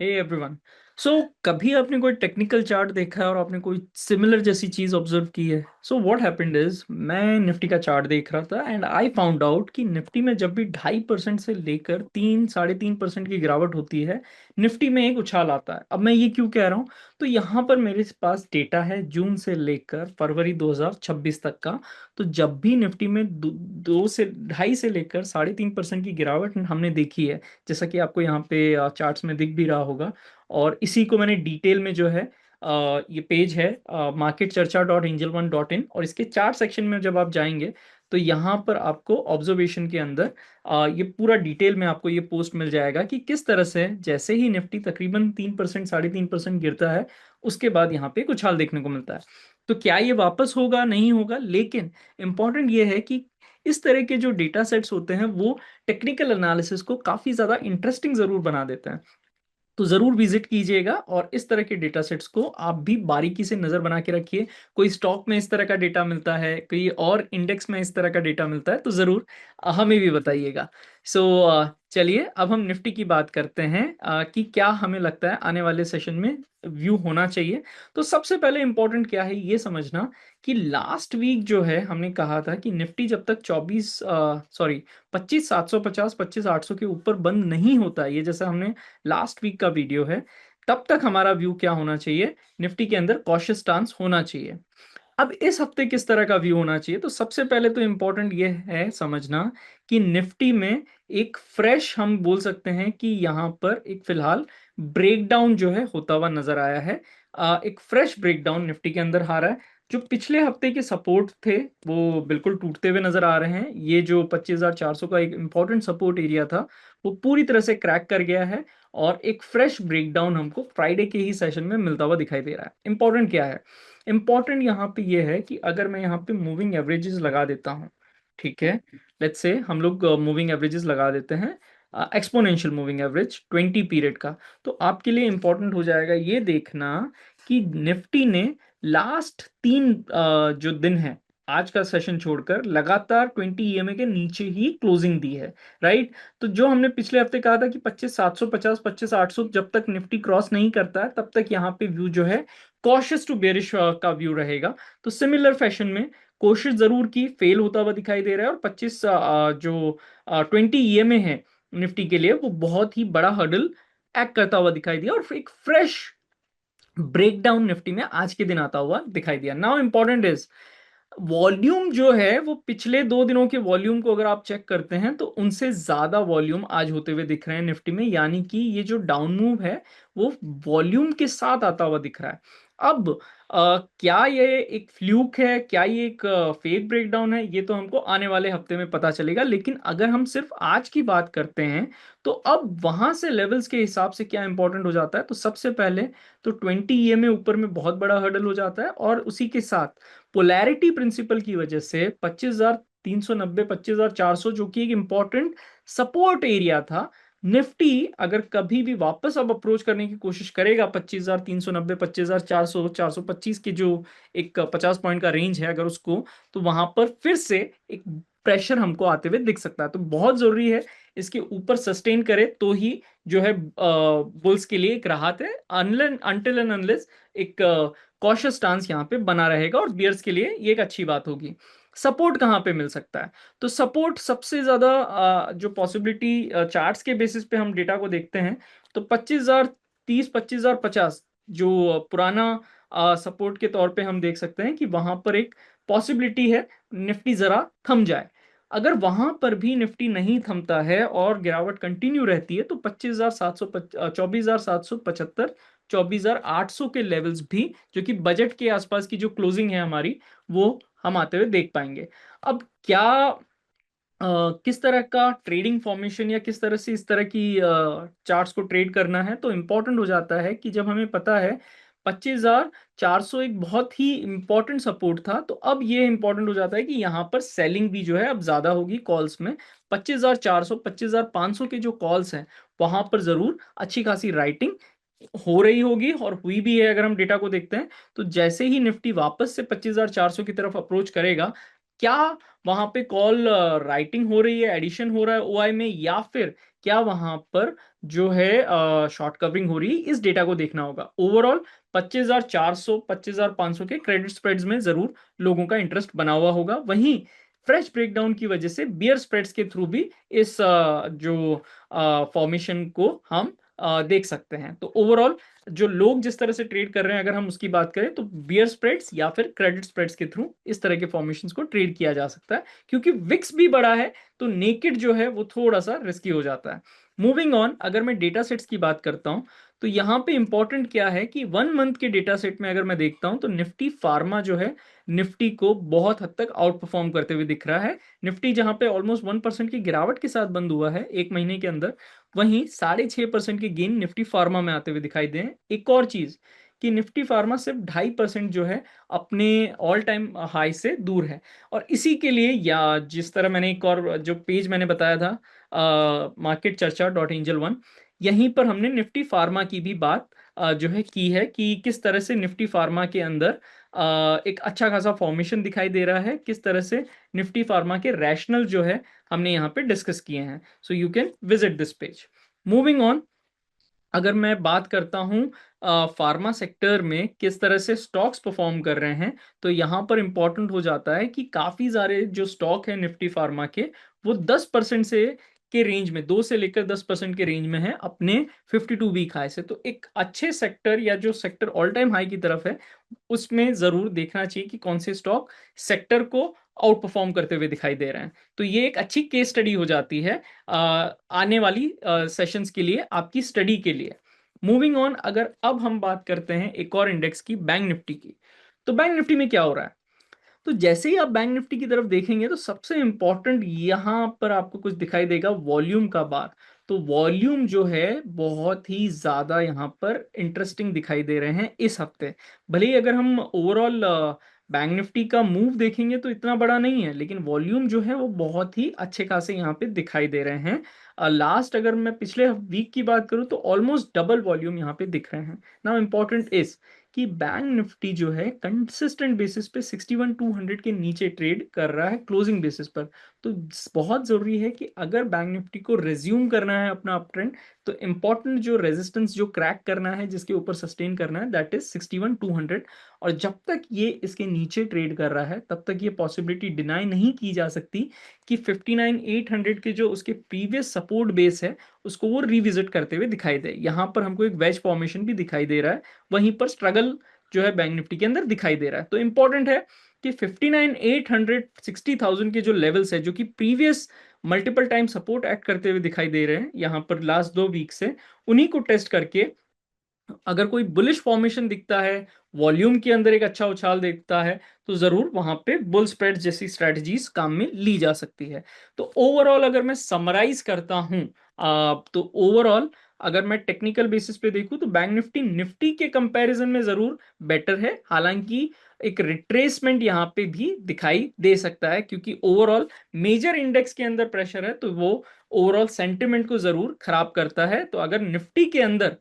Hey everyone. सो कभी आपने कोई टेक्निकल चार्ट देखा है और आपने कोई सिमिलर जैसी चीज ऑब्जर्व की है? सो व्हाट हैपेंड इज, मैं निफ्टी का चार्ट देख रहा था एंड आई फाउंड आउट कि निफ्टी में जब भी 2.5% से लेकर 3-3.5% की गिरावट होती है, निफ्टी में एक उछाल आता है। अब मैं ये क्यों कह रहा हूँ? तो यहाँ पर मेरे पास डेटा है जून से लेकर फरवरी 2026 तक का। तो जब भी निफ्टी में 2 से 2.5 से लेकर 3.5% की गिरावट हमने देखी है, जैसा कि आपको यहाँ पे चार्ट्स में दिख भी रहा होगा। और इसी को मैंने डिटेल में जो है, ये पेज है market चर्चा dot angel one dot in, और इसके चार्ट सेक्शन में जब आप जाएंगे तो यहाँ पर आपको ऑब्जर्वेशन के अंदर ये पूरा डिटेल में आपको ये पोस्ट मिल जाएगा कि किस तरह से जैसे ही निफ्टी तकरीबन 3% 3.5% गिरता है, उसके बाद यहाँ पे कुछ हाल देखने को मिलता है। तो क्या ये वापस होगा? नहीं होगा, लेकिन इंपॉर्टेंट ये है कि इस तरह के जो डेटा सेट्स होते हैं वो टेक्निकल एनालिसिस को काफी ज्यादा इंटरेस्टिंग जरूर बना देते हैं। तो जरूर विजिट कीजिएगा और इस तरह के डेटा सेट्स को आप भी बारीकी से नजर बना के रखिए। कोई स्टॉक में इस तरह का डेटा मिलता है, कोई और इंडेक्स में इस तरह का डेटा मिलता है, तो जरूर हमें भी बताइएगा। सो चलिए अब हम निफ्टी की बात करते हैं कि क्या हमें लगता है आने वाले सेशन में व्यू होना चाहिए। तो सबसे पहले इंपॉर्टेंट क्या है ये समझना कि लास्ट वीक जो है हमने कहा था कि निफ्टी जब तक 25,750 25,800 के ऊपर बंद नहीं होता, ये जैसा हमने लास्ट वीक का वीडियो है, तब तक हमारा व्यू क्या होना चाहिए? निफ्टी के अंदर कॉशियस स्टांस होना चाहिए। अब इस हफ्ते किस तरह का व्यू होना चाहिए? तो सबसे पहले तो इंपॉर्टेंट ये है समझना कि निफ्टी में एक फ्रेश, हम बोल सकते हैं कि यहां पर एक फिलहाल ब्रेकडाउन जो है होता हुआ नजर आया है। एक फ्रेश ब्रेकडाउन निफ्टी के अंदर आ रहा है। जो पिछले हफ्ते के सपोर्ट थे वो बिल्कुल टूटते हुए नजर आ रहे हैं। ये जो 25,400 का एक इंपॉर्टेंट सपोर्ट एरिया था वो पूरी तरह से क्रैक कर गया है। और एक फ्रेश ब्रेकडाउन हमको फ्राइडे के ही सेशन में मिलता हुआ दिखाई दे रहा है। इंपॉर्टेंट क्या है? इंपॉर्टेंट यहाँ पे ये है कि अगर मैं यहाँ पे मूविंग एवरेजेस लगा देता हूँ, ठीक है, लेट्स से हम लोग मूविंग एवरेजेस लगा देते हैं, एक्सपोनेंशियल मूविंग एवरेज 20 पीरियड का, तो आपके लिए इंपॉर्टेंट हो जाएगा ये देखना कि निफ्टी ने लास्ट 3 जो दिन है, आज का सेशन छोड़कर लगातार 20 EMA के नीचे ही क्लोजिंग दी है। राइट? तो जो हमने पिछले हफ्ते कहा था कि 25,750 25,800 जब तक निफ्टी क्रॉस नहीं करता है तब तक यहाँ पे व्यू जो है कॉशियस टू बेरिश का व्यू रहेगा। तो सिमिलर फैशन में कोशिश जरूर की, फेल होता हुआ दिखाई दे रहा है। और 25 जो 20 EMA है निफ्टी के लिए, वो बहुत ही बड़ा हर्डल एक्ट करता हुआ दिखाई दिया और एक फ्रेश ब्रेकडाउन निफ्टी में आज के दिन आता हुआ दिखाई दिया। नाउ इंपॉर्टेंट इज वॉल्यूम जो है वो पिछले 2 दिनों के वॉल्यूम को अगर आप चेक करते हैं तो उनसे ज्यादा वॉल्यूम आज होते हुए दिख रहे हैं निफ्टी में, यानी कि ये जो डाउन मूव है वो वॉल्यूम के साथ आता हुआ दिख रहा है। अब क्या ये एक फ्लूक है, क्या ये एक फेक ब्रेकडाउन है, ये तो हमको आने वाले हफ्ते में पता चलेगा। लेकिन अगर हम सिर्फ आज की बात करते हैं तो अब वहां से लेवल्स के हिसाब से क्या इंपॉर्टेंट हो जाता है? तो सबसे पहले तो 20 EMA ऊपर में बहुत बड़ा हर्डल हो जाता है, और उसी के साथ पोलैरिटी प्रिंसिपल की वजह से 25,390 25,400 जो कि एक इंपॉर्टेंट सपोर्ट एरिया था, निफ्टी अगर कभी भी वापस अब अप्रोच करने की कोशिश करेगा 25,390 25,400 425 की जो एक 50 पॉइंट का रेंज है अगर उसको, तो वहां पर फिर से एक प्रेशर हमको आते हुए दिख सकता है। तो बहुत जरूरी है इसके ऊपर सस्टेन करे तो ही जो है बुल्स के लिए एक राहत है। अनटिल एंड अनलेस एक कॉशियस स्टांस यहाँ पे बना रहेगा, और बियर्स के लिए ये एक अच्छी बात होगी। सपोर्ट कहाँ पे मिल सकता है? तो सपोर्ट सबसे ज्यादा जो पॉसिबिलिटी चार्ट्स के बेसिस पे हम डेटा को देखते हैं तो 25,030 25,050 जो पुराना सपोर्ट के तौर पे हम देख सकते हैं कि वहां पर एक पॉसिबिलिटी है निफ्टी जरा थम जाए। अगर वहां पर भी निफ्टी नहीं थमता है और गिरावट कंटिन्यू रहती है तो 25,700 24,775 24,800 के लेवल्स भी, जो कि बजट के आसपास की जो क्लोजिंग है हमारी, वो हम आते हुए देख पाएंगे। अब क्या किस तरह का ट्रेडिंग फॉर्मेशन या किस तरह से इस तरह की चार्ट्स को ट्रेड करना है? तो इंपॉर्टेंट हो जाता है कि जब हमें पता है 25,400 एक बहुत ही इंपॉर्टेंट सपोर्ट था, तो अब ये इंपॉर्टेंट हो जाता है कि यहाँ पर सेलिंग भी जो है अब ज्यादा होगी कॉल्स में। 25,400 25,500 के जो कॉल्स हैं वहां पर जरूर अच्छी खासी राइटिंग हो रही होगी, और हुई भी है। अगर हम डेटा को देखते हैं तो जैसे ही निफ्टी वापस से 25,400 की तरफ अप्रोच करेगा, क्या वहां पे कॉल राइटिंग हो रही है, एडिशन हो रहा है ओआई में, या फिर क्या वहां पर जो है शॉर्ट कवरिंग हो रही है, इस डेटा को देखना होगा। ओवरऑल 25,400 25,500 के क्रेडिट स्प्रेड्स में जरूर लोगों का इंटरेस्ट बना हुआ होगा। वहीं फ्रेश ब्रेकडाउन की वजह से बियर स्प्रेड्स के थ्रू भी इस जो फॉर्मेशन को हम देख सकते हैं। तो ओवरऑल जो लोग जिस तरह से ट्रेड कर रहे हैं, अगर हम उसकी बात करें, तो बियर स्प्रेड्स या फिर क्रेडिट स्प्रेड्स के थ्रू इस तरह के फॉर्मेशंस को ट्रेड किया जा सकता है। क्योंकि विक्स भी बड़ा है तो नेकेड जो है वो थोड़ा सा रिस्की हो जाता है। मूविंग ऑन, अगर मैं डेटा सेट्स की बात करता हूं, तो यहाँ पे इंपॉर्टेंट क्या है कि 1 मंथ के डेटा सेट में अगर मैं देखता हूं तो निफ्टी फार्मा जो है निफ्टी को बहुत हद तक आउट परफॉर्म करते हुए दिख रहा है। निफ्टी जहां पे ऑलमोस्ट 1% की गिरावट के साथ बंद हुआ है एक महीने के अंदर, वहीं 6.5% के गेन निफ्टी फार्मा में आते हुए दिखाई दे। एक और चीज कि निफ्टी फार्मा सिर्फ 2.5% जो है अपने ऑल टाइम हाई से दूर है। और इसी के लिए, या जिस तरह मैंने एक और जो पेज मैंने बताया था, मार्केट चर्चा डॉट एंजल वन, यहीं पर हमने निफ्टी फार्मा की भी बात जो है की है कि किस तरह से निफ्टी फार्मा के अंदर एक अच्छा खासा फॉर्मेशन दिखाई दे रहा है, किस तरह से निफ्टी फार्मा के रैशनल जो है हमने यहाँ पे डिस्कस किए हैं। So you can visit this page. Moving on, अगर मैं बात करता हूं फार्मा सेक्टर में किस तरह से स्टॉक्स परफॉर्म कर रहे हैं, तो यहां पर इंपॉर्टेंट हो जाता है कि काफी सारे जो स्टॉक है निफ्टी फार्मा के, वो 10% से के रेंज में, 2 से लेकर 10% के रेंज में है अपने 52 वीक हाई से। तो एक अच्छे सेक्टर या जो सेक्टर ऑल टाइम हाई की तरफ है, उसमें जरूर देखना चाहिए कि कौन से स्टॉक सेक्टर को आउट परफॉर्म करते हुए दिखाई दे रहे हैं। तो ये एक अच्छी केस स्टडी हो जाती है आने वाली सेशंस के लिए, आपकी स्टडी के लिए। मूविंग ऑन, अगर अब हम बात करते हैं एक और इंडेक्स की, बैंक निफ्टी की, तो बैंक निफ्टी में क्या हो रहा है। तो जैसे ही आप बैंक निफ्टी की तरफ देखेंगे तो सबसे इंपॉर्टेंट यहां पर आपको कुछ दिखाई देगा, वॉल्यूम का बार। तो वॉल्यूम जो है बहुत ही ज्यादा यहां पर इंटरेस्टिंग दिखाई दे रहे हैं इस हफ्ते। भले ही अगर हम ओवरऑल बैंक निफ्टी का मूव देखेंगे तो इतना बड़ा नहीं है, लेकिन वॉल्यूम जो है वो बहुत ही अच्छे खासे यहाँ पे दिखाई दे रहे हैं। लास्ट अगर मैं पिछले वीक की बात करूं तो ऑलमोस्ट डबल वॉल्यूम यहाँ पे दिख रहे हैं। नाउ इंपॉर्टेंट इज कि बैंक निफ्टी जो है कंसिस्टेंट बेसिस पे 61,200 के नीचे ट्रेड कर रहा है क्लोजिंग बेसिस पर। तो बहुत जरूरी है कि अगर बैंक निफ्टी को रिज्यूम करना है अपना अप ट्रेंड, तो इंपॉर्टेंट जो रेजिस्टेंस जो क्रैक करना है, जिसके ऊपर सस्टेन करना है, दैट इज 61,200। और जब तक ये इसके नीचे ट्रेड कर रहा है तब तक ये पॉसिबिलिटी डिनाई नहीं की जा सकती कि 59,800 के जो उसके प्रीवियस सपोर्ट बेस है उसको वो रिविजिट करते हुए दिखाई दे। यहां पर हमको एक वेज फॉर्मेशन भी दिखाई दे रहा है, वहीं पर स्ट्रगल जो है बैंक निफ्टी के अंदर दिखाई दे रहा है। तो इंपॉर्टेंट है कि 59,800 60,000 के जो लेवल्स है, जो कि previous multiple time support act करते हुए दिखाई दे रहे हैं यहां पर लास्ट 2 वीक से, उन्हीं को टेस्ट करके अगर कोई बुलिश फॉर्मेशन दिखता है, वॉल्यूम के अंदर एक अच्छा उछाल दिखता है, तो जरूर वहां पे बुल स्प्रेड जैसी स्ट्रेटजीज काम में ली जा सकती है। तो ओवरऑल अगर मैं समराइज करता हूं, तो ओवरऑल अगर मैं टेक्निकल बेसिस पे देखूं तो बैंक निफ्टी निफ्टी के कंपैरिजन में जरूर बेटर है। हालांकि एक रिट्रेसमेंट यहां पे भी दिखाई दे सकता है, क्योंकि ओवरऑल मेजर इंडेक्स के अंदर प्रेशर है तो वो ओवरऑल सेंटिमेंट को जरूर खराब करता है। तो अगर निफ्टी के अंदर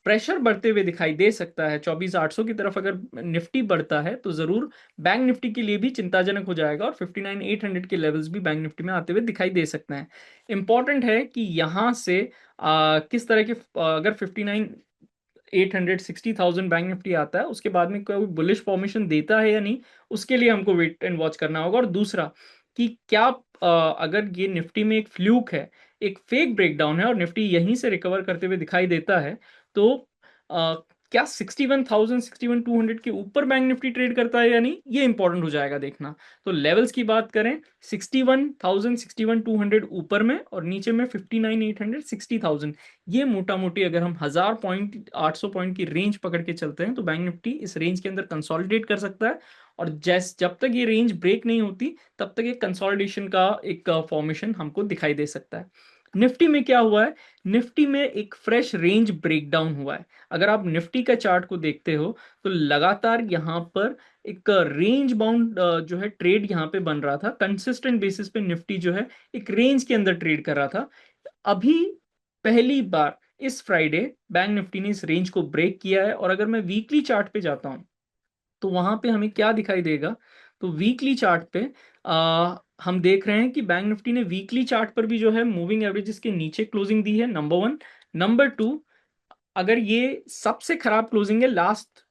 प्रेशर बढ़ते हुए दिखाई दे सकता है 24,800 की तरफ, अगर निफ्टी बढ़ता है तो जरूर बैंक निफ्टी के लिए भी चिंताजनक हो जाएगा, और 59,800 के लेवल्स भी बैंक निफ्टी में आते हुए दिखाई दे सकते हैं। इंपॉर्टेंट है कि यहां से किस तरह के अगर 59,800 60,000 बैंक निफ्टी आता है, उसके बाद में कोई बुलिश फॉर्मेशन देता है या नहीं, उसके लिए हमको वेट एंड वॉच करना होगा। और दूसरा कि क्या अगर ये निफ्टी में एक फ्लूक है, एक फेक ब्रेकडाउन है, और निफ्टी यहीं से रिकवर करते हुए दिखाई देता है, तो अ, क्या 61,000 61,200 के ऊपर बैंक निफ्टी ट्रेड करता है या नहीं, ये इंपॉर्टेंट हो जाएगा देखना। तो लेवल्स की बात करें, 61,000 61,200 ऊपर में, और नीचे में 59,800 60,000। ये मोटा मोटी अगर हम 1,000 पॉइंट 800 पॉइंट की रेंज पकड़ के चलते हैं तो बैंक निफ्टी इस रेंज के अंदर कंसोलिडेट कर सकता है। और जब तक ये रेंज ब्रेक नहीं होती तब तक एक कंसोलिडेशन का एक फॉर्मेशन हमको दिखाई दे सकता है। निफ्टी में क्या हुआ है, निफ्टी में एक फ्रेश रेंज ब्रेकडाउन हुआ है। अगर आप निफ्टी का चार्ट को देखते हो तो लगातार यहां पर एक रेंज बाउंड जो है ट्रेड यहां पे बन रहा था, कंसिस्टेंट बेसिस पे निफ्टी जो है एक रेंज के अंदर ट्रेड कर रहा था। अभी पहली बार इस फ्राइडे बैंक निफ्टी ने इस रेंज को ब्रेक किया है। और अगर मैं वीकली चार्ट पे जाता हूं तो वहां पे हमें क्या दिखाई देगा, तो वीकली चार्ट पे हम देख रहे हैं कि बैंक निफ्टी ने वीकली चार्ट पर भी जो है मूविंग एवरेजेस के नीचे क्लोजिंग दी है, नंबर वन। नंबर टू, अगर ये सबसे खराब क्लोजिंग है लास्ट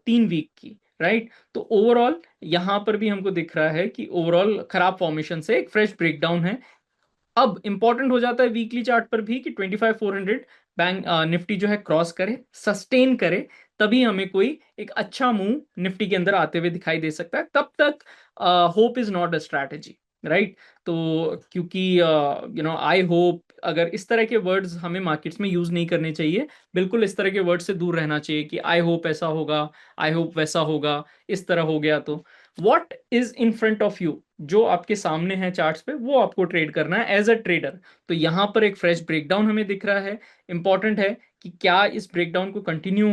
3 वीक की, राइट, तो ओवरऑल यहां पर भी हमको दिख रहा है कि ओवरऑल खराब फॉर्मेशन से एक फ्रेश ब्रेकडाउन है। अब इंपॉर्टेंट हो जाता है वीकली चार्ट पर भी कि 25,400 बैंक निफ्टी जो है क्रॉस करे, सस्टेन करे, तभी हमें कोई एक अच्छा मूव निफ्टी के अंदर आते हुए दिखाई दे सकता है। तब तक hope is not a strategy, right. तो क्योंकि आई होप, अगर इस तरह के वर्ड्स हमें मार्केट्स में यूज नहीं करने चाहिए, बिल्कुल इस तरह के वर्ड से दूर रहना चाहिए कि आई होप ऐसा होगा, आई होप वैसा होगा, इस तरह हो गया तो what is in front of you, जो आपके सामने है चार्ट्स पे, वो आपको ट्रेड करना है एज अ ट्रेडर। तो यहां पर एक फ्रेश ब्रेकडाउन हमें दिख रहा है। इंपॉर्टेंट है कि क्या इस ब्रेकडाउन को कंटिन्यू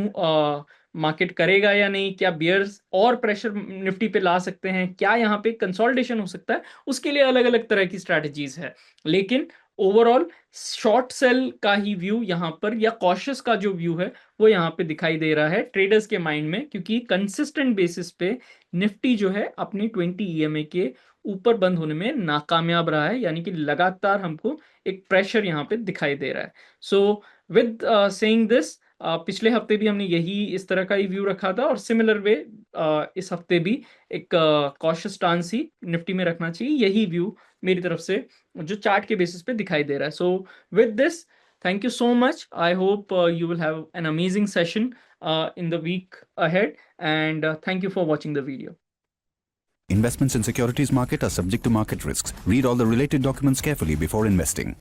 मार्केट करेगा या नहीं, क्या बियर्स और प्रेशर निफ्टी पे ला सकते हैं, क्या यहाँ पे कंसोलिडेशन हो सकता है, उसके लिए अलग अलग तरह की स्ट्रैटेजीज है। लेकिन ओवरऑल शॉर्ट सेल का ही व्यू यहाँ पर, या कॉशियस का जो व्यू है वो यहाँ पे दिखाई दे रहा है ट्रेडर्स के माइंड में, क्योंकि कंसिस्टेंट बेसिस पे निफ्टी जो है अपनी 20 EMA के ऊपर बंद होने में नाकामयाब रहा है, यानी कि लगातार हमको एक प्रेशर यहाँ पे दिखाई दे रहा है। सो विद सेइंग दिस, पिछले हफ्ते भी हमने यही इस तरह का ही व्यू रखा था, और सिमिलर वे इस हफ्ते भी एक कॉशियस स्टांस ही निफ्टी में रखना चाहिए, यही व्यू मेरी तरफ से जो चार्ट के बेसिस पे दिखाई दे रहा है। So with this, thank you so much. I hope you will have an amazing session in the week ahead, and thank you for watching the video. Investments in securities market are subject to market risks. Read all the related documents carefully before investing.